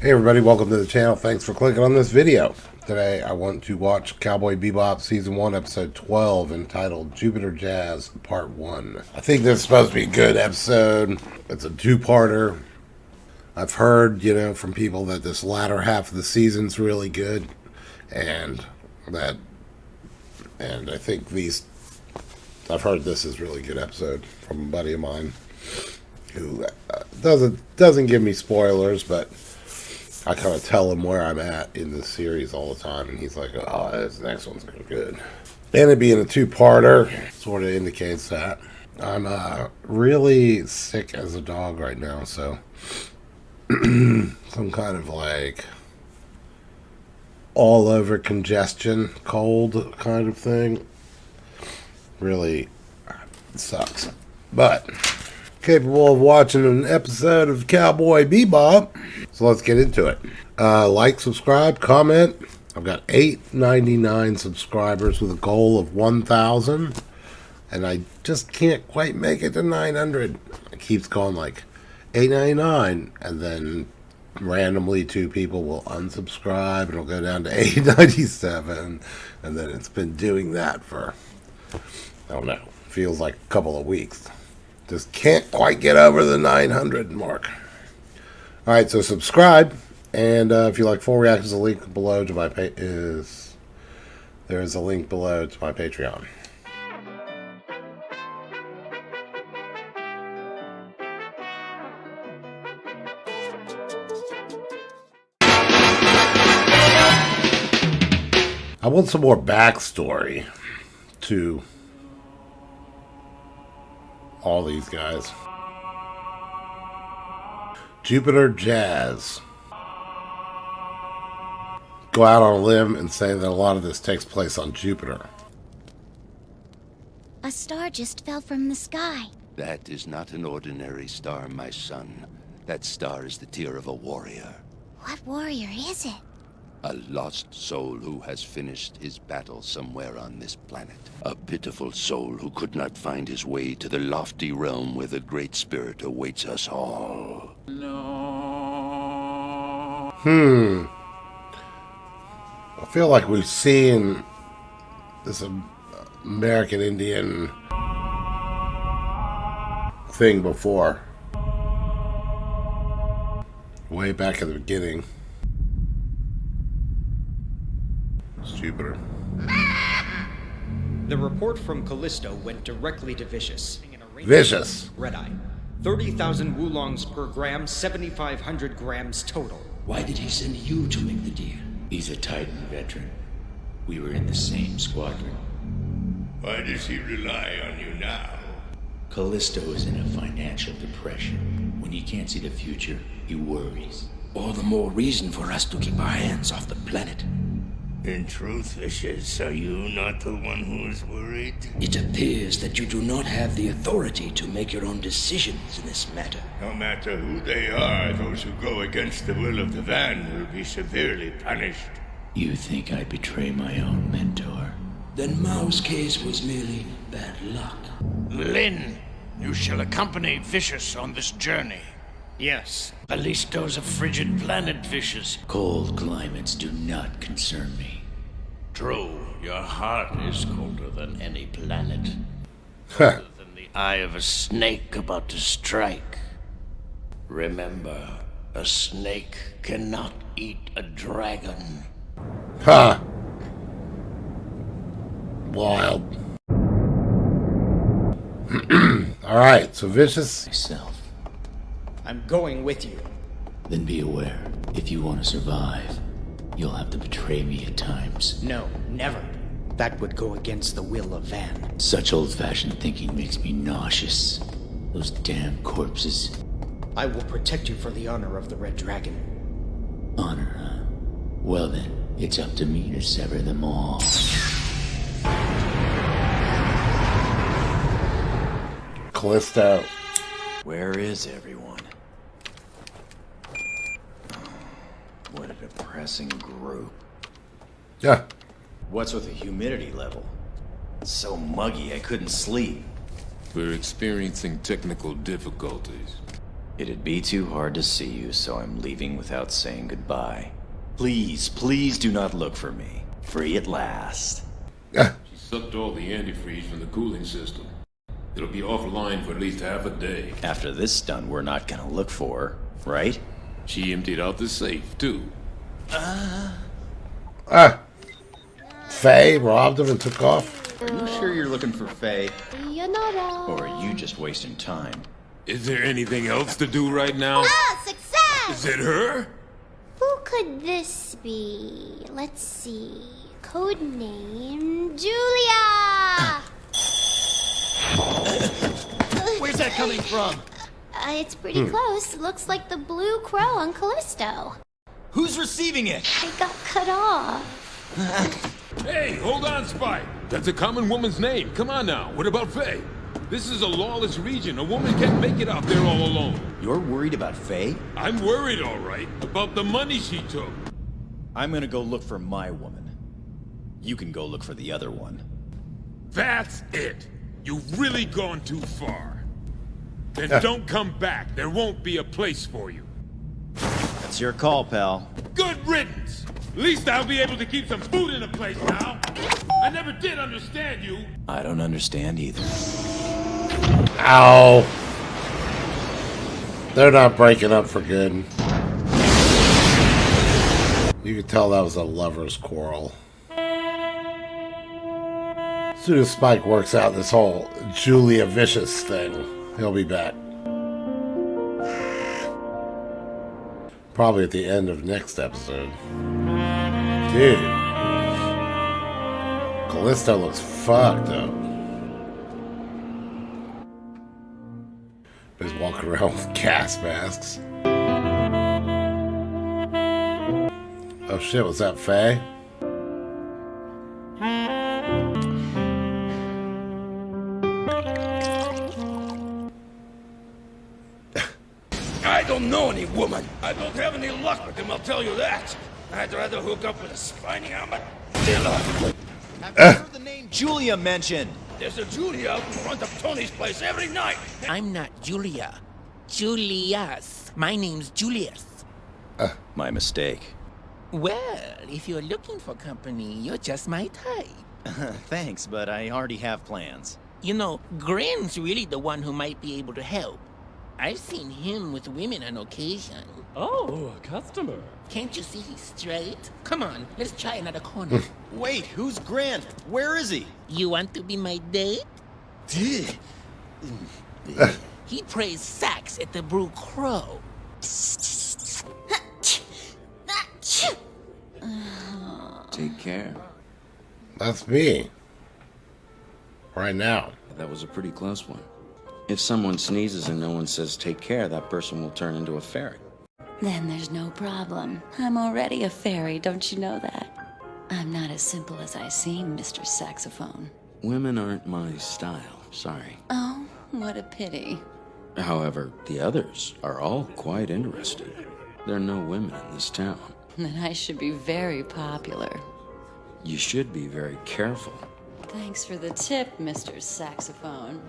Hey everybody, welcome to the channel. Thanks for clicking on this video. Today I want to watch Cowboy Bebop Season 1, Episode 12, entitled Jupiter Jazz, Part 1. I think this is supposed to be a good episode. It's a two-parter. I've heard, from people that this latter half of the season's really good. And I think I've heard this is a really good episode from a buddy of mine who doesn't give me spoilers, but I kind of tell him where I'm at in the series all the time, and he's like, oh, this next one's going to be good. And it being a two-parter sort of indicates that. I'm really sick as a dog right now, so some kind of like all-over congestion, cold kind of thing. Really sucks. But capable of watching an episode of Cowboy Bebop. So let's get into it. Like, subscribe, comment. I've got 899 subscribers with a goal of 1,000. And I just can't quite make it to 900. It keeps going like 899. And then randomly 2 people will unsubscribe. And it'll go down to 897. And then it's been doing that for, I don't know, feels like a couple of weeks. Just can't quite get over the 900 mark. Alright, so subscribe, and if you like full reactions, a link below to my there's a link below to my Patreon. I want some more backstory to all these guys. Jupiter Jazz. Go out on a limb and say that a lot of this takes place on Jupiter. A star just fell from the sky. That is not an ordinary star, my son. That star is the tear of a warrior. What warrior is it? A lost soul who has finished his battle somewhere on this planet. A pitiful soul who could not find his way to the lofty realm where the Great Spirit awaits us all. I feel like we've seen this American Indian thing before. Way back at the beginning. It's Jupiter. The report from Callisto went directly to Vicious. Vicious. Red Eye. 30,000 wulongs per gram, 7,500 grams total. Why did he send you to make the deal? He's a Titan veteran. We were in the same squadron. Why does he rely on you now? Callisto is in a financial depression. When he can't see the future, he worries. All the more reason for us to keep our hands off the planet. In truth, Vicious, are you not the one who is worried? It appears that you do not have the authority to make your own decisions in this matter. No matter who they are, those who go against the will of the Van will be severely punished. You think I betray my own mentor? Then Mao's case was merely bad luck. Lin, you shall accompany Vicious on this journey. Yes. Ballisto's a frigid planet, Vicious. Cold climates do not concern me. True, your heart is colder than any planet. Huh. Colder than the eye of a snake about to strike. Remember, a snake cannot eat a dragon. Ha! Wild. Alright, so Vicious. Myself. I'm going with you. Then be aware, if you want to survive, you'll have to betray me at times. No, never. That would go against the will of Van. Such old-fashioned thinking makes me nauseous. Those damn corpses. I will protect you for the honor of the Red Dragon. Honor, huh? Well then, it's up to me to sever them all. Callisto. Where is everyone? What a depressing group. Yeah. What's with the humidity level? It's so muggy I couldn't sleep. We're experiencing technical difficulties. It'd be too hard to see you, so I'm leaving without saying goodbye. Please, please do not look for me. Free at last. She sucked all the antifreeze from the cooling system. It'll be offline for at least half a day. After this stunt, we're not gonna look for her, right? She emptied out the safe, too. Faye robbed him and took off. Are you sure you're looking for Faye? Sayonara. Or are you just wasting time? Is there anything else to do right now? Ah, success! Is it her? Who could this be? Let's see. Codename Julia! Where's that coming from? It's pretty close. Looks like the blue crow on Callisto. Who's receiving it? I got cut off. Hey, hold on, Spike. That's a common woman's name. Come on now. What about Faye? This is a lawless region. A woman can't make it out there all alone. You're worried about Faye? I'm worried, all right, about the money she took. I'm gonna go look for my woman. You can go look for the other one. That's it. You've really gone too far. Then don't come back. There won't be a place for you. That's your call, pal. Good riddance. At least I'll be able to keep some food in a place now. I never did understand you. I don't understand either. Ow. They're not breaking up for good. You could tell that was a lover's quarrel. As soon as Spike works out this whole Julia Vicious thing, he'll be back. Probably at the end of next episode. Dude. Callisto looks fucked up. He's walking around with gas masks. Oh shit, was that Faye? I don't know any woman. I don't have any luck with him, I'll tell you that. I'd rather hook up with a spiny armadillo. I've heard the name Julia mentioned. There's a Julia out in front of Tony's place every night. I'm not Julia. Julius. My name's Julius. My mistake. Well, if you're looking for company, you're just my type. Thanks, but I already have plans. You know, Gren's really the one who might be able to help. I've seen him with women on occasion. Oh, a customer. Can't you see he's straight? Come on, let's try another corner. Wait, who's Grant? Where is he? You want to be my date? He plays sax at the Blue Crow. Take care. That's me. Right now. That was a pretty close one. If someone sneezes and no one says take care, that person will turn into a fairy. Then there's no problem. I'm already a fairy, don't you know that? I'm not as simple as I seem, Mr. Saxophone. Women aren't my style, sorry. Oh, what a pity. However, the others are all quite interested. There are no women in this town. Then I should be very popular. You should be very careful. Thanks for the tip, Mr. Saxophone.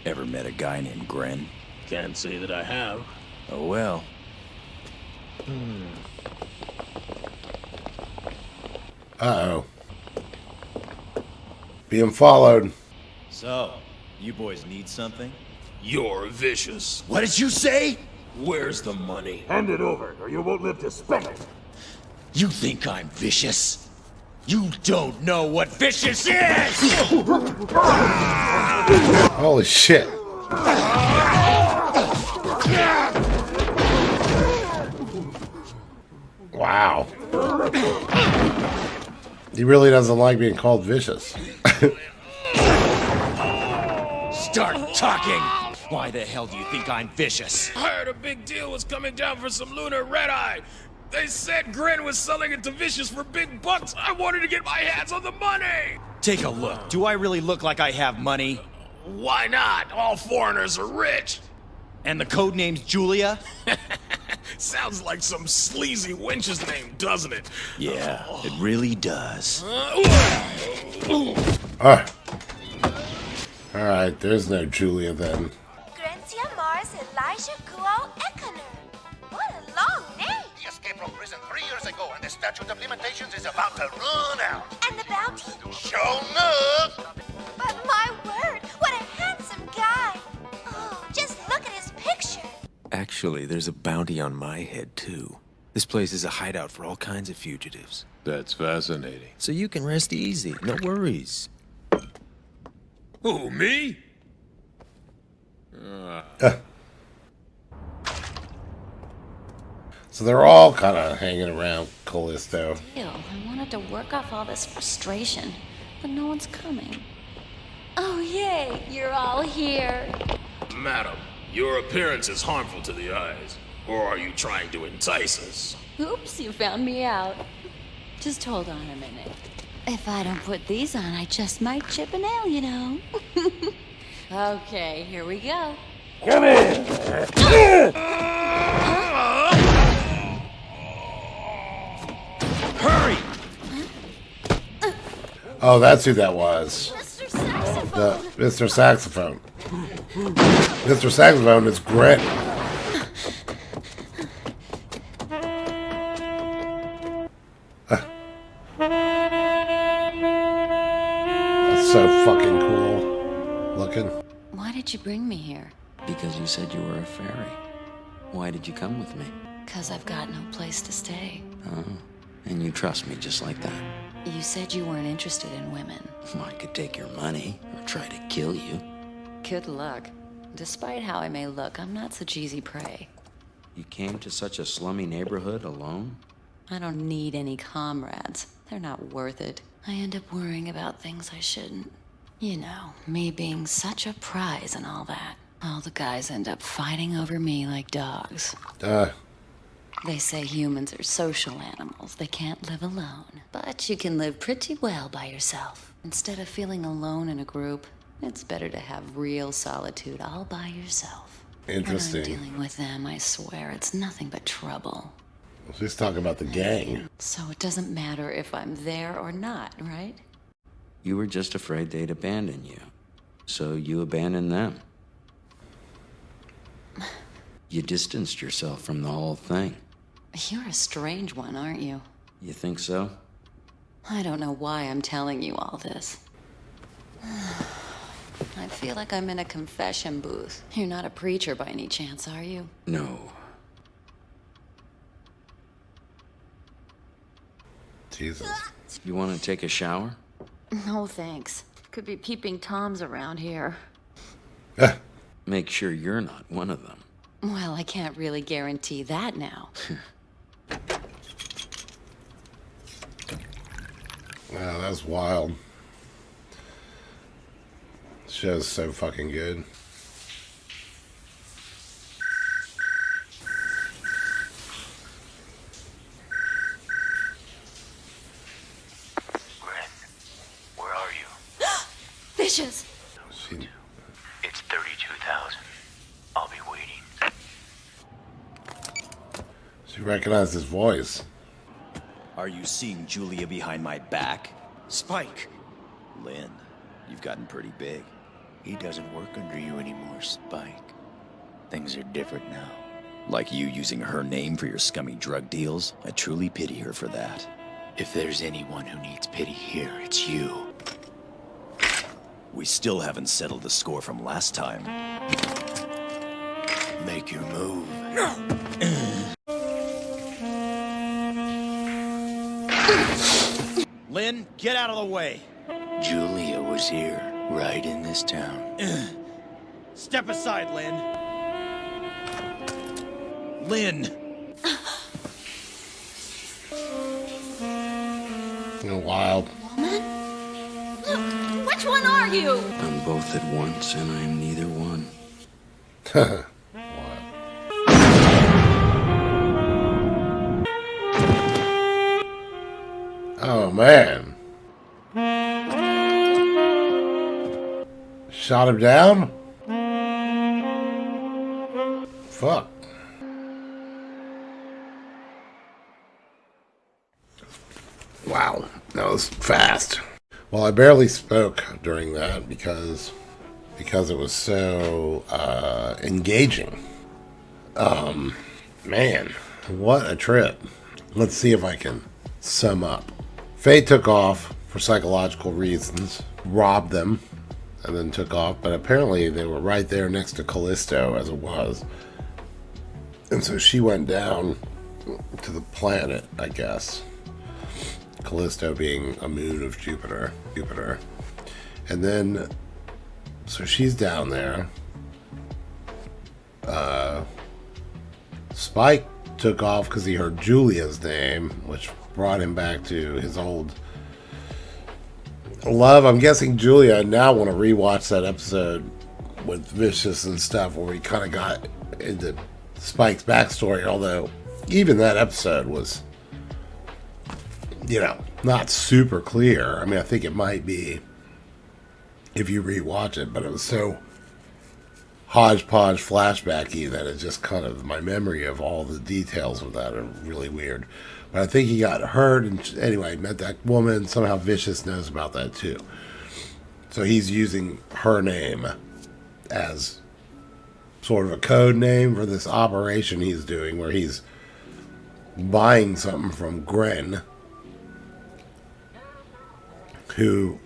Ever met a guy named Gren? Can't say that I have. Oh well. Uh-oh. Being followed. So, you boys need something? You're vicious. What did you say? Where's the money? Hand it over, or you won't live to spend it. You think I'm vicious? You don't know what vicious is! Holy shit. Wow. He really doesn't like being called vicious. Start talking! Why the hell do you think I'm vicious? I heard a big deal was coming down for some lunar red-eye. They said Gren was selling it to Vicious for big bucks. I wanted to get my hands on the money. Take a look. Do I really look like I have money? Why not? All foreigners are rich. And the code name's Julia? Sounds like some sleazy wench's name, doesn't it? Yeah, it really does. Alright, there's no Julia then. Grancia Mars was Elijah Guo Ekaner. What a long name! He escaped from prison 3 years ago, and the statute of limitations is about to run out. And the bounty? Sure enough! But my word, what a handsome guy! Oh, just look at his picture. Actually, there's a bounty on my head, too. This place is a hideout for all kinds of fugitives. That's fascinating. So you can rest easy, no worries. Who, me? So they're all kind of hanging around Callisto. Deal. I wanted to work off all this frustration, but no one's coming. Oh, yay! You're all here. Madam, your appearance is harmful to the eyes. Or are you trying to entice us? Oops, you found me out. Just hold on a minute. If I don't put these on, I just might chip a nail, you know. Okay, here we go. Come in! Hurry! Oh, that's who that was. Mr. Saxophone. Mr. Saxophone. Mr. Saxophone is Grit. That's so fucking cool looking. Why did you bring me here? Because you said you were a fairy. Why did you come with me? 'Cause I've got no place to stay. Oh, and you trust me just like that. You said you weren't interested in women. I could take your money or try to kill you. Good luck. Despite how I may look, I'm not such easy prey. You came to such a slummy neighborhood alone? I don't need any comrades. They're not worth it. I end up worrying about things I shouldn't. You know, me being such a prize and all that. All the guys end up fighting over me like dogs. They say humans are social animals. They can't live alone. But you can live pretty well by yourself. Instead of feeling alone in a group, it's better to have real solitude all by yourself. Interesting. When I'm dealing with them, I swear it's nothing but trouble. She's talking about the gang. So it doesn't matter if I'm there or not, right? You were just afraid they'd abandon you. So you abandoned them. You distanced yourself from the whole thing. You're a strange one, aren't you? You think so? I don't know why I'm telling you all this. I feel like I'm in a confession booth. You're not a preacher by any chance, are you? No. Jesus. You want to take a shower? No, thanks. Could be peeping Toms around here. Make sure you're not one of them. Well, I can't really guarantee that now. Wow, that's wild. This show's so fucking good. Where are you? Fishes! It's 32,000. I'll be waiting. She recognized his voice. Are you seeing Julia behind my back? Spike! Lynn, you've gotten pretty big. He doesn't work under you anymore, Spike. Things are different now. Like you using her name for your scummy drug deals? I truly pity her for that. If there's anyone who needs pity here, it's you. We still haven't settled the score from last time. Make your move. Lynn, get out of the way! Julia was here, right in this town. Step aside, Lynn! Lynn! Wild. Woman? Look, which one are you? I'm both at once, and I'm neither one. Oh, man. Shot him down? Fuck. Wow, that was fast. Well, I barely spoke during that because because it was so engaging. Man, what a trip. Let's see if I can sum up. Faye took off for psychological reasons, robbed them, and then took off. But apparently they were right there next to Callisto as it was. And so she went down to the planet, I guess. Callisto being a moon of Jupiter. And then, so she's down there. Spike took off because he heard Julia's name, which brought him back to his old love. I'm guessing Julia, I now want to rewatch that episode with Vicious and stuff where we kind of got into Spike's backstory, although even that episode was, you know, not super clear. I mean, I think it might be if you rewatch it, but it was so hodgepodge flashbacky that it just kind of, my memory of all the details of that are really weird. But I think he got hurt, and anyway, met that woman. Somehow Vicious knows about that too. So he's using her name as sort of a code name for this operation he's doing, where he's buying something from Gren, who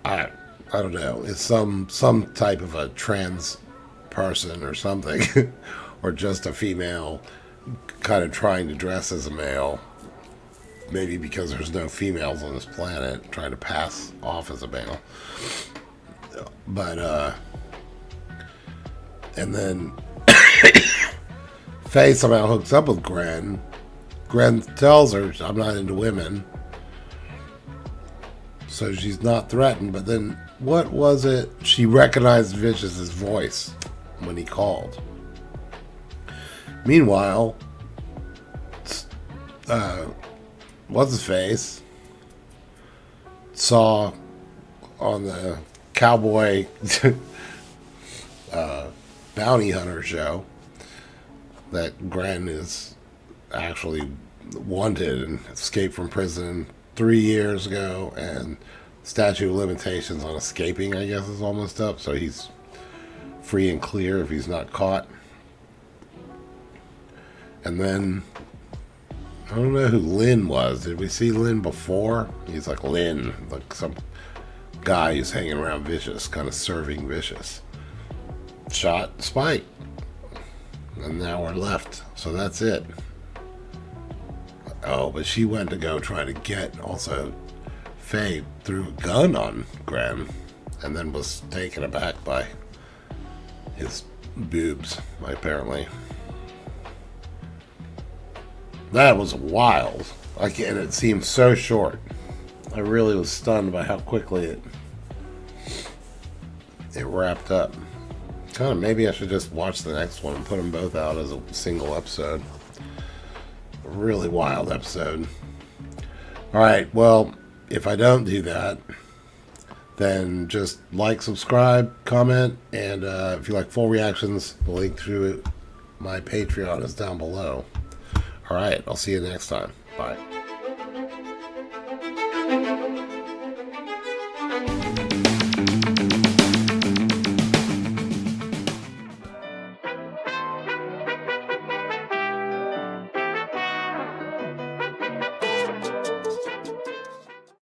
I don't know, is some type of a trans person or something, or just a female kind of trying to dress as a male, maybe because there's no females on this planet, trying to pass off as a male. But and then Faye somehow hooks up with Gren. Gren tells her, I'm not into women, so she's not threatened. But then, what was it? She recognized Vicious's voice when he called. Meanwhile, what's his face saw on the Cowboy Bounty Hunter show that Gren is actually wanted and escaped from prison 3 years ago, and statute of limitations on escaping, I guess, is almost up, so he's free and clear if he's not caught. And then I don't know who Lynn was. Did we see Lynn before? He's like Lynn, like some guy who's hanging around Vicious, kind of serving Vicious. Shot Spike. And now we're left. So that's it. Oh, but she went to go try to get, also, Faye threw a gun on Gren and then was taken aback by his boobs, apparently. That was wild. Like, and it seemed so short. I really was stunned by how quickly it wrapped up. Kind of, maybe I should just watch the next one and put them both out as a single episode. A really wild episode. Alright, well, if I don't do that, then just like, subscribe, comment, and if you like full reactions, the link to my Patreon is down below. Alright, I'll see you next time. Bye.